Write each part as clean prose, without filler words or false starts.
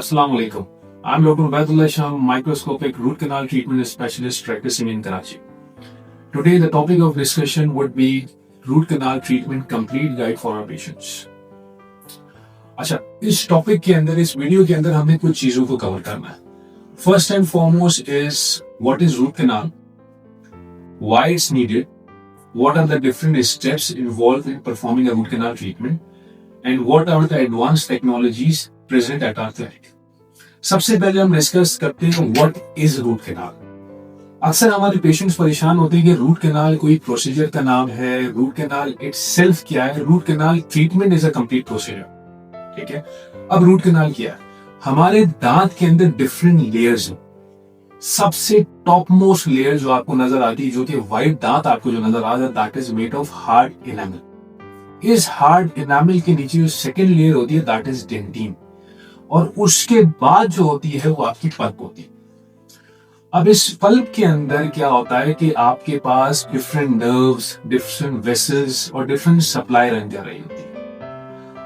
Assalamu alaikum. I'm Dr. Ubaidullah Shah, microscopic root canal treatment specialist practicing in Karachi. Today, the topic of discussion would be root canal treatment complete guide for our patients. अच्छा, इस topic के अंदर, इस video के अंदर हमें कुछ चीजों को कवर करना है. First and foremost is what is root canal, why it's needed, what are the different steps involved in performing a root canal treatment, and what are the advanced technologies present at our clinic. सबसे पहले हम discuss करते हैं what is root canal. अक्सर हमारे patients परेशान होते हैं कि रूट कैनाल कोई प्रोसीजर का नाम है, रूट कैनाल इटसेल्फ क्या है, root canal treatment is a complete procedure. ठीक है, अब रूट कैनाल क्या है? हमारे दांत के अंदर डिफरेंट लेयर्स हैं. सबसे टॉप मोस्ट लेयर जो आपको नजर आती है, जो कि व्हाइट दांत आपको जो नजर आ जाता है, that is made of hard enamel. इस हार्ड एनामल के नीचे जो सेकेंड लेयर होती है, दैट इज डेंटिन, और उसके बाद जो होती है वो आपकी पल्प होती है. अब इस पल्प के अंदर क्या होता है कि आपके पास डिफरेंट नर्व्स, डिफरेंट वेसल्स और डिफरेंट सप्लाई रन कर रही होती है.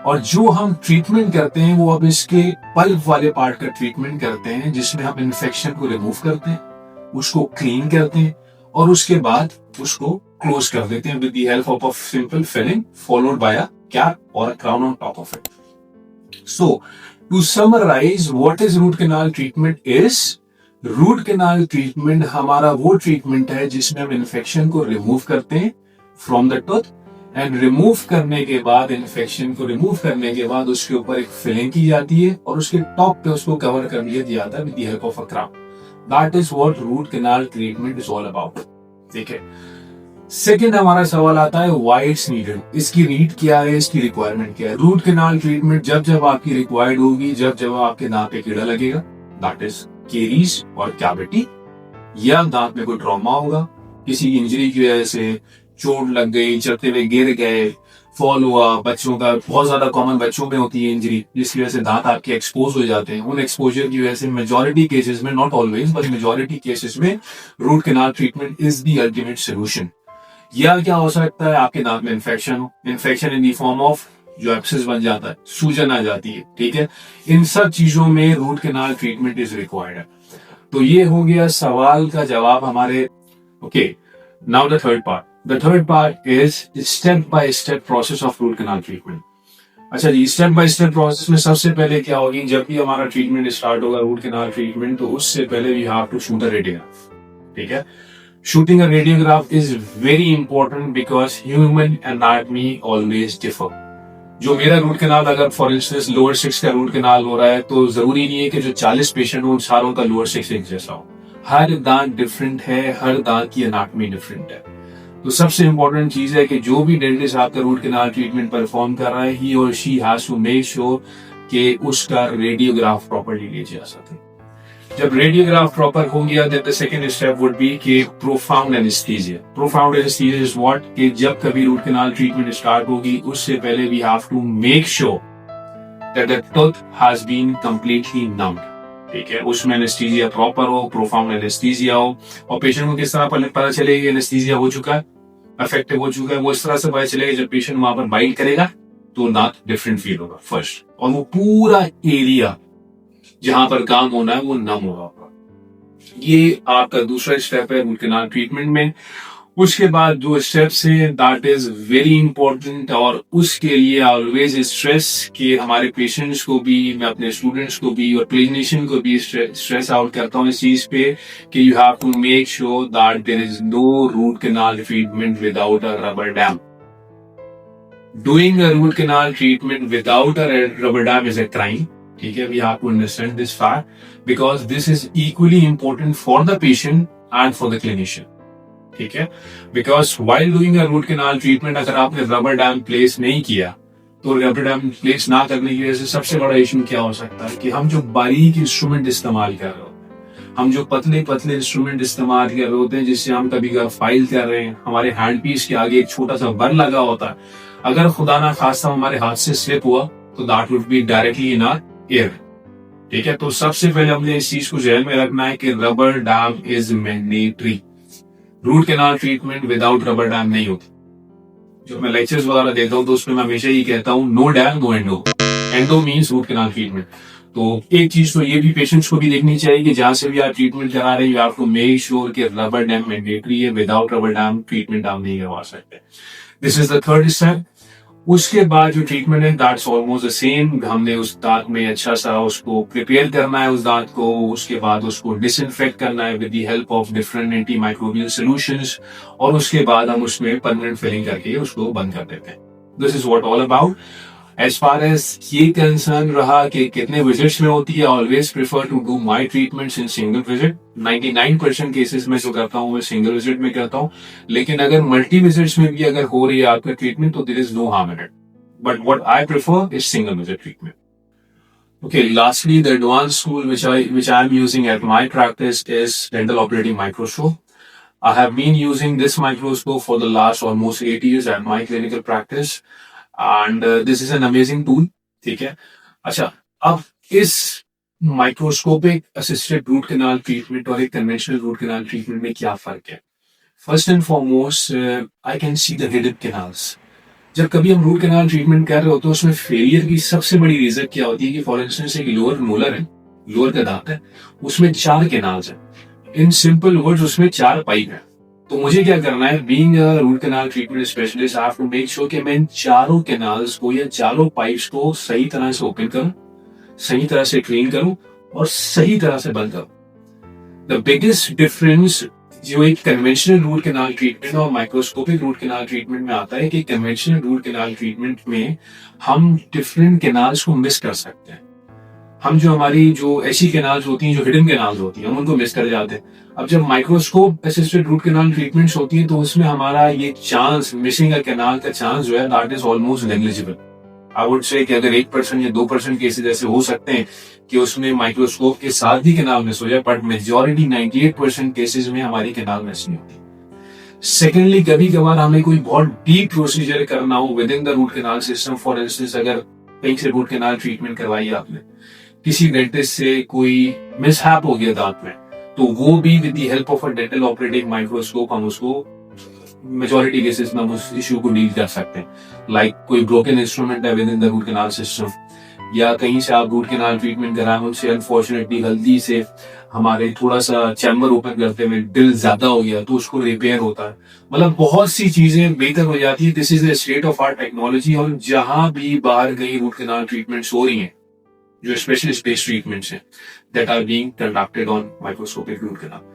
और जो हम ट्रीटमेंट करते हैं वो अब इसके पल्प वाले पार्ट का ट्रीटमेंट करते हैं, जिसमें हम इन्फेक्शन को रिमूव करते हैं, उसको क्लीन करते हैं और उसके बाद उसको क्लोज कर देते हैं with the help of a simple filling followed by a cap और a crown on top of it. So to summarise what is root canal treatment is, root canal treatment हमारा वो ट्रीटमेंट है जिसमें हम infection को remove करते हैं from the tooth, and remove करने के बाद, इन्फेक्शन को रिमूव करने के बाद उसके ऊपर एक फिलिंग की जाती है और उसके टॉप पे उसको कवर कर लिया जाता है with the help of a crown. That is what root canal treatment is all about. ठीक है, सेकेंड हमारा सवाल आता है व्हाई इट्स नीडेड. इसकी नीड क्या है, इसकी रिक्वायरमेंट क्या है? रूट कैनाल ट्रीटमेंट जब जब आपकी रिक्वायर्ड होगी, जब जब आपके दांत पे कीड़ा लगेगा, दैट इज केरीज और कैविटी, या दांत में कोई ट्रॉमा होगा, किसी इंजरी की वजह से चोट लग गई, चलते हुए गिर गए, फॉल हुआ, बच्चों का बहुत ज्यादा कॉमन बच्चों में होती है इंजरी, जिसकी वजह से दांत आपके एक्सपोज हो जाते हैं. उन एक्सपोजर की वजह से मेजॉरिटी केसेस में, not always but majority cases में, root canal treatment is the ultimate solution. या क्या हो सकता है, आपके दांत में इन्फेक्शन हो, infection in the form of जो एब्सेस बन जाता है, सूजन आ जाती है. ठीक है, इन सब चीजों में root canal treatment is required. तो ये हो गया सवाल का जवाब हमारे. Okay, now the third part. The third part is step-by-step process of root canal treatment. अच्छा जी, स्टेप बाय स्टेप प्रोसेस में सबसे पहले क्या होगी, जब भी हमारा ट्रीटमेंट स्टार्ट होगा रूट कैनाल ट्रीटमेंट, तो उससे पहले we have to shoot a radiograph. ठीक है, shooting a radiograph is very important because human anatomy always differ. जो मेरा रूट कैनाल, अगर फॉर इंस्टेंस लोअर 6 का रूट कैनाल हो रहा है, तो जरूरी नहीं है कि जो 40 पेशेंट हो सारों का लोअर 6 एक जैसा हो. हर दांत डिफरेंट है, हर दांत की एनाटॉमी डिफरेंट है. तो सबसे इंपॉर्टेंट चीज है कि जो भी डेंटिस्ट आपका रूट कैनाल ट्रीटमेंट परफॉर्म कर रहा है, ही और she has to make sure कि उसका रेडियोग्राफ प्रॉपर्ली लिया जा सके. जब रेडियोग्राफ प्रॉपर हो गया, then the second step would be कि profound anaesthesia. Profound anaesthesia is what, कि जब कभी रूट कैनाल ट्रीटमेंट स्टार्ट होगी, उससे पहले we have to make sure that the tooth has been completely numbed. ठीक है, उसमें एनेस्थीसिया प्रॉपर हो, प्रोफाउंड एनेस्थीसिया हो. और पेशेंट को किस तरह पता चलेगा एनेस्थीसिया हो चुका है, इफेक्टिव हो चुका है? वो इस तरह से पता चलेगा जब पेशेंट वहां पर बाइट करेगा तो दांत डिफरेंट फील होगा फर्स्ट, और वो पूरा एरिया जहां पर काम होना है वो नम होगा. ये आपका दूसरा स्टेप है रूट कैनाल ट्रीटमेंट में. उसके बाद जो स्टेप्स है, दैट इज वेरी इंपॉर्टेंट, और उसके लिए ऑलवेज स्ट्रेस कि हमारे पेशेंट्स को भी, मैं अपने स्टूडेंट्स को भी और क्लिनिशियन को भी स्ट्रेस आउट करता हूँ इस चीज पे कि you have to make sure that there is no root canal treatment without a rubber dam. Doing a root canal treatment without a rubber dam is a crime. ठीक है, we have to understand this fact because this is equally important for the patient and for the clinician. ठीक है, because while doing a root canal treatment अगर आपने rubber dam place नहीं किया, तो rubber dam place ना करने की वजह से सबसे बड़ा इशू क्या हो सकता है कि हम जो बारीक इंस्ट्रूमेंट इस्तेमाल कर रहे होते हैं, हम जो पतले पतले इंस्ट्रूमेंट इस्तेमाल कर रहे होते हैं, जिससे हम कभी कभी फाइल कर रहे हैं, हमारे हैंड पीस के आगे एक छोटा सा बर लगा होता है, अगर खुदा ना खास्ता हमारे हाथ से स्लिप हुआ तो that would be directly in our ear. ठीक है, तो सबसे पहले हमने इस चीज को ध्यान में रखना है कि rubber dam is mandatory. Root canal treatment without rubber dam नहीं होती. जो मैं लेक्चर्स वगैरह देता हूँ तो उसमें मैं हमेशा ही कहता हूँ no dam no endo. Endo means root canal treatment. तो एक चीज तो ये भी पेशेंट्स को भी देखनी चाहिए कि जहां से भी आप ट्रीटमेंट करा रहे हैं you have to make sure कि रबर डैम मैंडेटरी है, विदाउट रबर डैम ट्रीटमेंट आप नहीं करवा सकते। This is the third step. उसके बाद जो ट्रीटमेंट है दैट्स ऑलमोस्ट द सेम। हमने उस दांत में अच्छा सा उसको प्रिपेयर करना है उस दांत को, उसके बाद उसको डिसइंफेक्ट करना है with the help of different anti microbial solutions, और उसके बाद हम उसमें परमानेंट फिलिंग करके उसको बंद कर देते हैं। This is what all about. As far as ये कंसर्न रहा कि कितने विजिट्स में होती है, always prefer to do my treatments in single visit. 99% cases में जो करता हूँ मैं सिंगल विजिट में करता हूँ, लेकिन अगर मल्टी विजिट्स में भी अगर हो रही है आपका ट्रीटमेंट तो there is no harm in it, but what I prefer is single visit treatment. Okay, lastly, the advanced tool which I am using at my practice is dental operating microscope. I have been using this microscope for the last almost 8 years at my clinical practice, and this is an amazing tool. ठीक है। अच्छा, अब इस microscopic assisted root canal treatment और एक conventional root canal treatment में क्या फर्क है? First and foremost, I can see the hidden canals. जब कभी हम रूट कैनाल ट्रीटमेंट कर रहे होते हैं उसमें फेलियर की सबसे बड़ी रीजन क्या होती है कि फॉर इंस्टेंस एक लोअर मोलर है, लोअर का दांत है, उसमें 4 कैनाल्स हैं। इन सिंपल वर्ड्स उसमें 4 पाइप है। तो मुझे क्या करना है, being a root canal treatment specialist, I have to make sure कि मैं इन चारों कैनाल्स को या चारों पाइप्स को सही तरह से ओपन करूं, सही तरह से क्लीन करूं और सही तरह से बंद करूं। द बिगेस्ट डिफरेंस जो एक कन्वेंशनल रूट कैनाल ट्रीटमेंट और माइक्रोस्कोपिक रूट कैनाल ट्रीटमेंट में आता है कि कन्वेंशनल रूट कैनाल ट्रीटमेंट में हम डिफरेंट कैनाल्स को मिस कर सकते हैं। हम जो हमारी जो ऐसी कैनाल्स होती हैं जो हिडन कैनाल्स होती हैं हम उनको मिस कर जाते हैं। अब जब microscope assisted root canal treatments होती हैं तो उसमें हमारा ये चांस मिसिंग अ कैनाल का चांस जो है that is almost negligible. I would say कि अगर 1% या 2% केसेस ऐसे हो सकते हैं कि उसमें माइक्रोस्कोप के साथ ही कैनाल मिस हो जाए, बट मेजॉरिटी 98% केसेस में हमारी कैनाल मिस नहीं होती। सेकेंडली, कभी कभार हमें कोई बहुत डीप प्रोसीजर करना हो within the root canal system, for instance अगर कहीं से रूट कैनाल ट्रीटमेंट करवाई आपने, किसी डेंटिस्ट से कोई मिसहैप हो गया दांत में, तो वो भी with the help of a dental operating microscope हम उसको मेजॉरिटी केसेस में हम उस इश्यू को डील कर सकते हैं। लाइक कोई ब्रोकन इंस्ट्रूमेंट है within the root canal system, या कहीं से आप रूट कैनाल ट्रीटमेंट कराएं उनसे अनफॉर्चुनेटली गलती से हमारे थोड़ा सा चैम्बर ओपन करते में ड्रिल ज्यादा हो गया तो उसको रिपेयर होता है। मतलब बहुत सी चीजें बेहतर हो जाती है। This is the state of art technology. और जहां भी बाहर गई रूट कैनाल ट्रीटमेंट्स हो रही हैं जो स्पेशलिस्ट बेस्ड ट्रीटमेंट्स हैं that are being conducted on microscopic root canal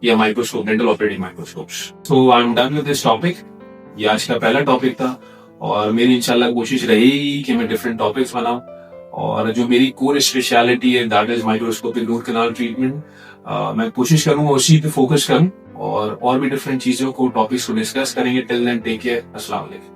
या microscope, dental operating microscopes. So I am done with this topic. ये आज का पहला टॉपिक था और मेरी इंशाल्लाह कोशिश रहेगी कि मैं डिफरेंट टॉपिक्स बनाऊं, और जो मेरी कोर स्पेशलिटी है that is microscopic root canal treatment. मैं कोशिश करूंगा उसी पे फोकस करूं और भी डिफरेंट चीजों को, टॉपिक्स को डिस्कस करेंगे। टिल देन टेक केयर, अस्सलाम वालेकुम।